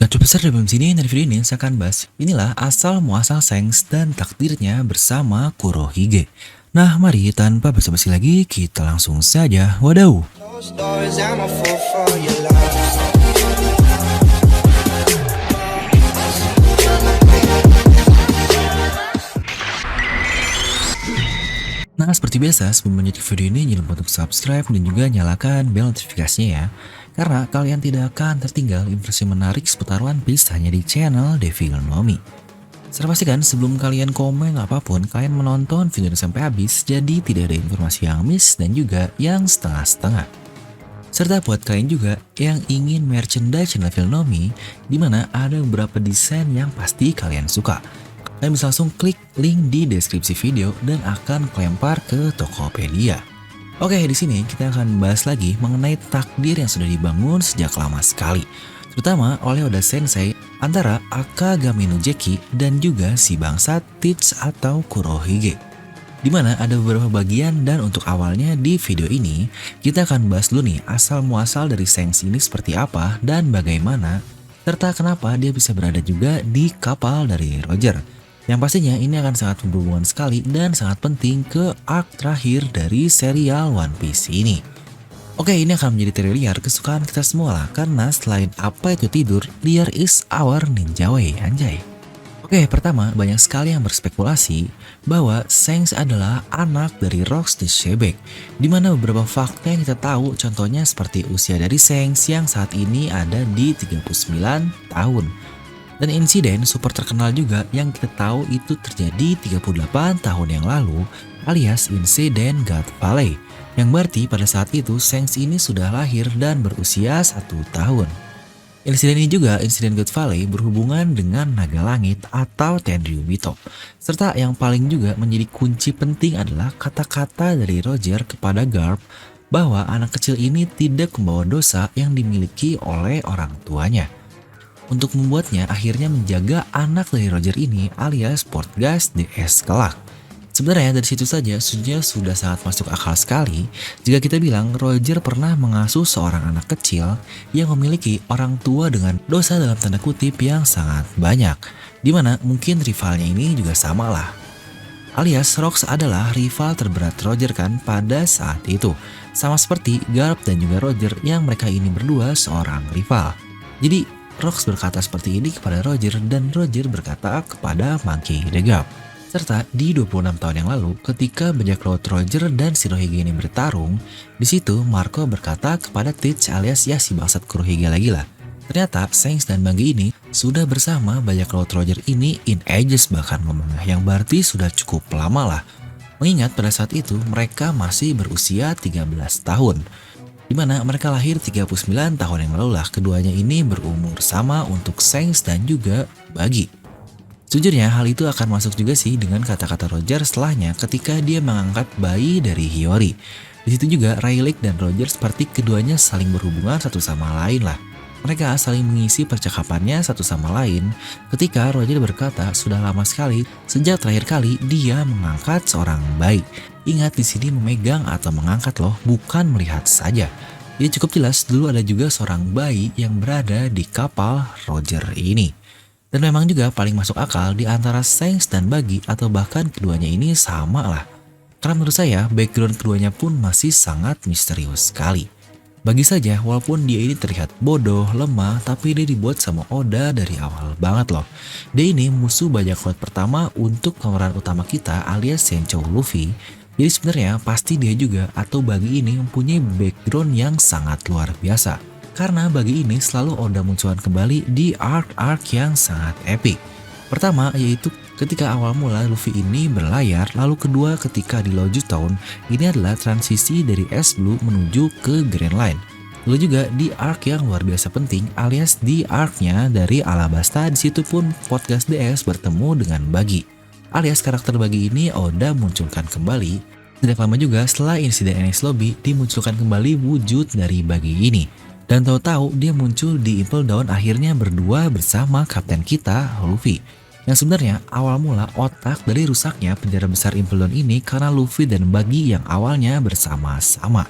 Nah, coba besar dari sini dari video ini saya akan bahas inilah asal muasal Shanks dan takdirnya bersama Kurohige. Nah, mari tanpa basa-basi lagi kita langsung saja wadaw. Closed doors, I'm a fool for your love. Nah, seperti biasa sebelum melanjut video ini jangan lupa untuk subscribe dan juga nyalakan bel notifikasinya ya. Karena kalian tidak akan tertinggal informasi menarik seputar One Piece hanya di channel Devi Nomi. Saya pastikan sebelum kalian komen apapun, kalian menonton video ini sampai habis, jadi tidak ada informasi yang miss dan juga yang setengah-setengah. Serta buat kalian juga yang ingin merchandise channel Filnomi, di mana ada beberapa desain yang pasti kalian suka. Kalian bisa langsung klik link di deskripsi video dan akan kelempar ke Tokopedia. Oke, di sini kita akan bahas lagi mengenai takdir yang sudah dibangun sejak lama sekali, terutama oleh Oda Sensei antara Akagami no Jeki dan juga si bangsat Teach atau Kurohige. Dimana ada beberapa bagian dan untuk awalnya di video ini kita akan bahas dulu nih asal muasal dari Shanks ini seperti apa dan bagaimana, serta kenapa dia bisa berada juga di kapal dari Roger. Yang pastinya ini akan sangat berhubungan sekali dan sangat penting ke arc terakhir dari serial One Piece ini. Oke, ini akan menjadi teori liar kesukaan kita semua lah, karena selain apa itu tidur, liar is our ninja way, anjay. Oke, pertama banyak sekali yang berspekulasi bahwa Shanks adalah anak dari Rocks the Shebek, dimana beberapa fakta yang kita tahu contohnya seperti usia dari Shanks yang saat ini ada di 39 tahun. Dan insiden super terkenal juga yang kita tahu itu terjadi 38 tahun yang lalu alias insiden God Valley, yang berarti pada saat itu Shanks ini sudah lahir dan berusia 1 tahun. Insiden ini juga, insiden God Valley, berhubungan dengan naga langit atau Tenryubito. Serta yang paling juga menjadi kunci penting adalah kata-kata dari Roger kepada Garp bahwa anak kecil ini tidak membawa dosa yang dimiliki oleh orang tuanya. Untuk membuatnya akhirnya menjaga anak dari Roger ini alias Portgas DS kelak. Sebenarnya dari situ saja sudah sangat masuk akal sekali jika kita bilang Roger pernah mengasuh seorang anak kecil yang memiliki orang tua dengan dosa dalam tanda kutip yang sangat banyak, dimana mungkin rivalnya ini juga sama lah. Alias Rocks adalah rival terberat Roger kan pada saat itu, sama seperti Garp dan juga Roger yang mereka ini berdua seorang rival. Jadi Rocks berkata seperti ini kepada Roger dan Roger berkata kepada Monkey D. Garp. Serta di 26 tahun yang lalu ketika bajak laut Roger dan Shirohige ini bertarung, di situ Marco berkata kepada Teach alias ya si bangsat Kurohige lagi lah. Ternyata Shanks dan Buggy ini sudah bersama bajak laut Roger ini in ages bahkan ngomongnya, yang berarti sudah cukup lama lah. Mengingat pada saat itu mereka masih berusia 13 tahun. Dimana mereka lahir 39 tahun yang lalu lah, keduanya ini berumur sama untuk Shanks dan juga Buggy. Sejujurnya hal itu akan masuk juga sih dengan kata-kata Roger setelahnya ketika dia mengangkat bayi dari Hiyori. Di situ juga Rayleigh dan Roger seperti keduanya saling berhubungan satu sama lain lah. Mereka saling mengisi percakapannya satu sama lain ketika Roger berkata sudah lama sekali sejak terakhir kali dia mengangkat seorang bayi. Ingat di sini memegang atau mengangkat loh, bukan melihat saja. Jadi cukup jelas dulu ada juga seorang bayi yang berada di kapal Roger ini. Dan memang juga paling masuk akal di antara Shanks dan Buggy atau bahkan keduanya ini sama lah. Karena menurut saya background keduanya pun masih sangat misterius sekali. Bagi saja walaupun dia ini terlihat bodoh, lemah, tapi dia dibuat sama Oda dari awal banget loh. Dia ini musuh bajak laut pertama untuk pemeran utama kita alias Senchou Luffy. Jadi sebenarnya pasti dia juga atau Buggy ini mempunyai background yang sangat luar biasa. Karena Buggy ini selalu Oda munculkan kembali di arc-arc yang sangat epic. Pertama yaitu ketika awal mula Luffy ini berlayar, lalu kedua ketika di Logis Town, ini adalah transisi dari S Blue menuju ke Grand Line. Lalu juga di arc yang luar biasa penting alias di arc-nya dari Alabasta, di situ pun Portgas DS bertemu dengan Buggy. Alias karakter Buggy ini Oda munculkan kembali. Tidak lama juga setelah insiden Enies Lobby dimunculkan kembali wujud dari Buggy ini. Dan tahu-tahu dia muncul di Impel Down akhirnya berdua bersama kapten kita Luffy. Yang sebenarnya awal mula otak dari rusaknya penjara besar Impel Down ini karena Luffy dan Buggy yang awalnya bersama-sama.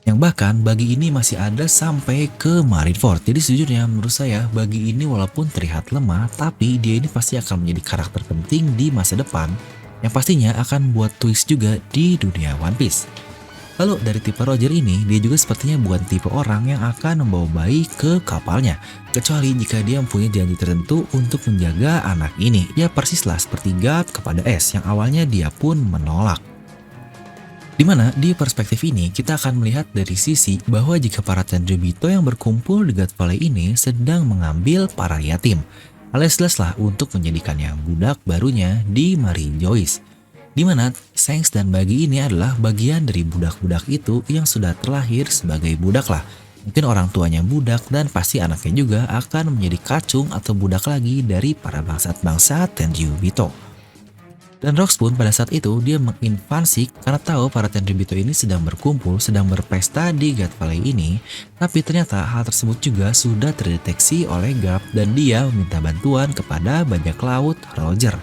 Yang bahkan bagi ini masih ada sampai ke Marineford. Jadi sejujurnya menurut saya bagi ini walaupun terlihat lemah, tapi dia ini pasti akan menjadi karakter penting di masa depan yang pastinya akan buat twist juga di dunia One Piece. Lalu dari tipe Roger ini, dia juga sepertinya bukan tipe orang yang akan membawa bayi ke kapalnya. Kecuali jika dia mempunyai janji tertentu untuk menjaga anak ini. Ya persislah seperti Garp kepada Ace yang awalnya dia pun menolak. Dimana di perspektif ini kita akan melihat dari sisi bahwa jika para Tenryubito yang berkumpul di God Valley ini sedang mengambil para yatim, alias jelaslah untuk menjadikannya budak barunya di Marine Joyce. Dimana Shanks dan Buggy ini adalah bagian dari budak-budak itu yang sudah terlahir sebagai budak lah. Mungkin orang tuanya budak dan pasti anaknya juga akan menjadi kacung atau budak lagi dari para bangsat-bangsat Tenryubito. Dan Rocks pun pada saat itu dia menginvasi karena tahu para Tenryubito ini sedang berkumpul, sedang berpesta di God Valley ini. Tapi ternyata hal tersebut juga sudah terdeteksi oleh Garp dan dia meminta bantuan kepada bajak laut Roger.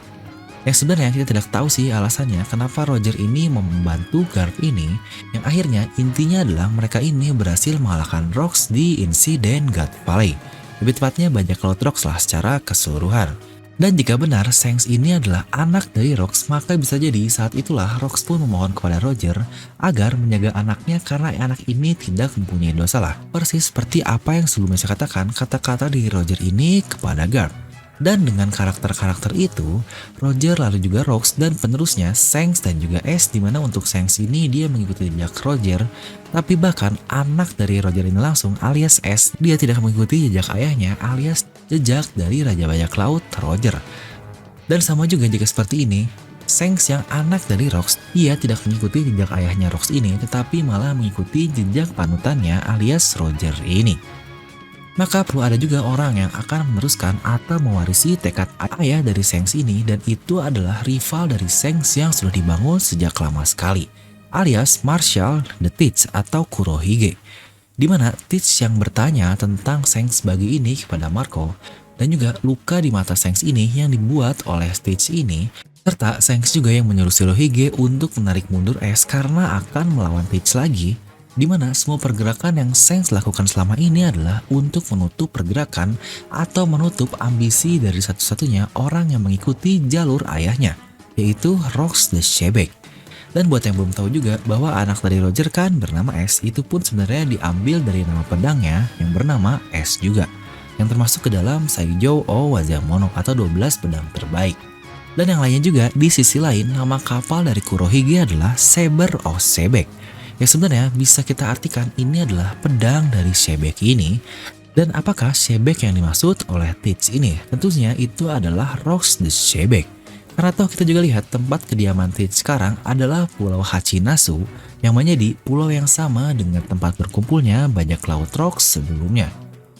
Yang sebenarnya kita tidak tahu sih alasannya kenapa Roger ini membantu Garp ini. Yang akhirnya intinya adalah mereka ini berhasil mengalahkan Rocks di insiden God Valley. Lebih tepatnya bajak laut Rocks lah secara keseluruhan. Dan jika benar Shanks ini adalah anak dari Rocks, maka bisa jadi saat itulah Rocks pun memohon kepada Roger agar menjaga anaknya karena anak ini tidak mempunyai dosa lah. Persis seperti apa yang sebelumnya saya katakan kata-kata dari Roger ini kepada Garp. Dan dengan karakter-karakter itu, Roger lalu juga Rocks dan penerusnya Shanks dan juga Ace, dimana untuk Shanks ini dia mengikuti jejak Roger, tapi bahkan anak dari Roger ini langsung alias Ace, dia tidak mengikuti jejak ayahnya alias jejak dari Raja Bajak Laut Roger. Dan sama juga jika seperti ini, Shanks yang anak dari Rocks, ia tidak mengikuti jejak ayahnya Rocks ini, tetapi malah mengikuti jejak panutannya alias Roger ini. Maka perlu ada juga orang yang akan meneruskan atau mewarisi tekad ayah dari Shanks ini, dan itu adalah rival dari Shanks yang sudah dibangun sejak lama sekali, alias Marshall the Teach atau Kurohige. Dimana Teach yang bertanya tentang Shanks Buggy ini kepada Marco, dan juga luka di mata Shanks ini yang dibuat oleh Teach ini, serta Shanks juga yang menyuruh Shirohige untuk menarik mundur Ace karena akan melawan Teach lagi. Dimana semua pergerakan yang Shanks lakukan selama ini adalah untuk menutup pergerakan atau menutup ambisi dari satu-satunya orang yang mengikuti jalur ayahnya, yaitu Rocks the Shebek. Dan buat yang belum tahu juga bahwa anak dari Roger kan bernama Ace, itu pun sebenarnya diambil dari nama pedangnya yang bernama Ace juga, yang termasuk ke dalam Saijou o Wazamono atau 12 pedang terbaik. Dan yang lainnya juga, di sisi lain nama kapal dari Kurohige adalah Saber o Shebek, yang sebenarnya bisa kita artikan ini adalah pedang dari Shebek ini. Dan apakah Shebek yang dimaksud oleh Teach ini? Tentunya itu adalah Rocks the Shebek. Karena toh kita juga lihat tempat kediaman Teach sekarang adalah Pulau Hachinasu, yang menjadi pulau yang sama dengan tempat berkumpulnya bajak laut Rocks sebelumnya.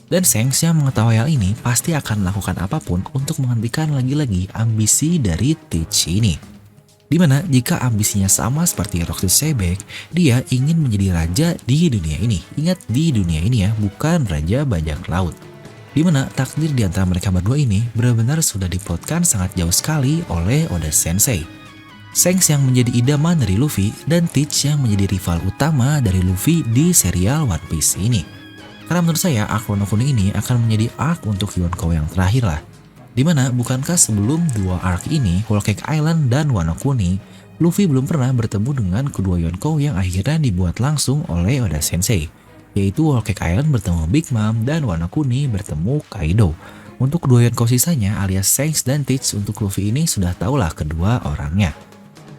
Dan Shanks yang mengetahui hal ini pasti akan melakukan apapun untuk menghentikan lagi-lagi ambisi dari Teach ini. Dimana jika ambisinya sama seperti Rocks the Shebek, dia ingin menjadi raja di dunia ini. Ingat, di dunia ini ya, bukan raja bajak laut. Dimana takdir di antara mereka berdua ini benar-benar sudah diplotkan sangat jauh sekali oleh Oda Sensei. Shanks yang menjadi idaman dari Luffy dan Teach yang menjadi rival utama dari Luffy di serial One Piece ini. Karena menurut saya arc Wano Kuni ini akan menjadi arc untuk Yonkou yang terakhir lah. Dimana bukankah sebelum dua arc ini, Whole Cake Island dan Wano Kuni, Luffy belum pernah bertemu dengan kedua Yonkou yang akhirnya dibuat langsung oleh Oda Sensei, yaitu Whole Cake Island bertemu Big Mom dan Wano Kuni bertemu Kaido. Untuk kedua Yonkou sisanya alias Shanks dan Teach, untuk Luffy ini sudah tahulah kedua orangnya.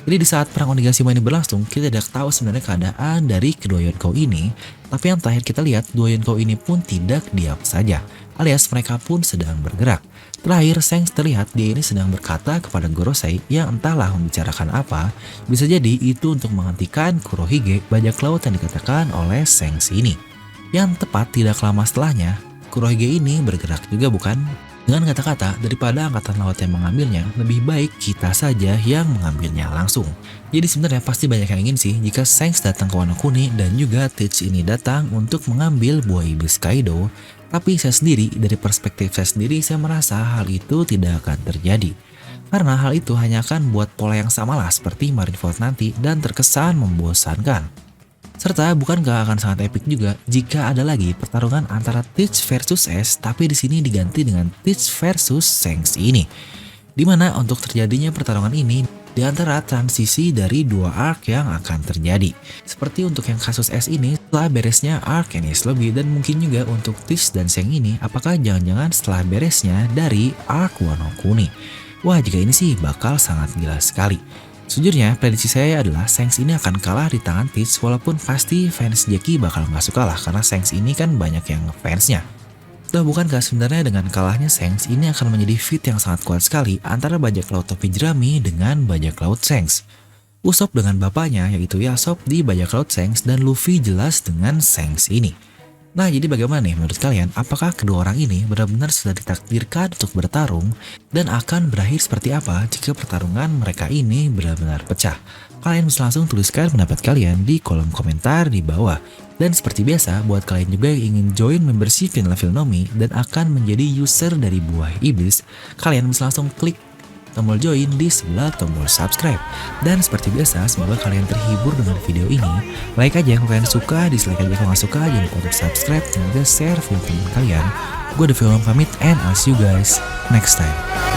Jadi di saat perang Onigashima ini berlangsung, kita tidak tahu sebenarnya keadaan dari kedua Yonkou ini, tapi yang terakhir kita lihat dua Yonkou ini pun tidak diam saja, alias mereka pun sedang bergerak. Terakhir, Shanks terlihat dia ini sedang berkata kepada Gorosei yang entahlah membicarakan apa, bisa jadi itu untuk menghentikan Kurohige, bajak laut yang dikatakan oleh Shanks ini. Yang tepat tidak lama setelahnya, Kurohige ini bergerak juga bukan? Dengan kata-kata, daripada angkatan laut yang mengambilnya, lebih baik kita saja yang mengambilnya langsung. Jadi sebenarnya pasti banyak yang ingin sih jika Shanks datang ke Wano Kuni dan juga Teach ini datang untuk mengambil buah iblis Kaido. Tapi saya sendiri, dari perspektif saya sendiri, saya merasa hal itu tidak akan terjadi. Karena hal itu hanya akan buat pola yang sama lah seperti Marineford nanti dan terkesan membosankan. Serta bukankah akan sangat epic juga jika ada lagi pertarungan antara Teach versus Ash, tapi di sini diganti dengan Teach versus Shanks ini. Dimana untuk terjadinya pertarungan ini di antara transisi dari dua arc yang akan terjadi. Seperti untuk yang kasus Ash ini, setelah beresnya arc Enies Lobby, dan mungkin juga untuk Teach dan Shanks ini, apakah jangan-jangan setelah beresnya dari arc Wano Kuni. Wah, jika ini sih bakal sangat gila sekali. Sejujurnya, prediksi saya adalah Shanks ini akan kalah di tangan Teach, walaupun pasti fans Jackie bakal nggak suka lah karena Shanks ini kan banyak yang fansnya. Loh, bukankah sebenarnya dengan kalahnya Shanks ini akan menjadi feat yang sangat kuat sekali antara bajak laut topi jerami dengan bajak laut Shanks. Usopp dengan bapaknya yaitu Yasop di bajak laut Shanks, dan Luffy jelas dengan Shanks ini. Nah, jadi bagaimana nih menurut kalian? Apakah kedua orang ini benar-benar sudah ditakdirkan untuk bertarung, dan akan berakhir seperti apa jika pertarungan mereka ini benar-benar pecah? Kalian bisa langsung tuliskan pendapat kalian di kolom komentar di bawah. Dan seperti biasa, buat kalian juga yang ingin join membership channel Filnomi dan akan menjadi user dari Buah Iblis, kalian bisa langsung klik tombol join di sebelah tombol subscribe. Dan seperti biasa, semoga kalian terhibur dengan video ini. Like aja kalau kalian suka, dislike aja kalau nggak suka, jangan lupa untuk subscribe dan juga share video teman kalian. Gue The Film pamit, and I'll see you guys next time.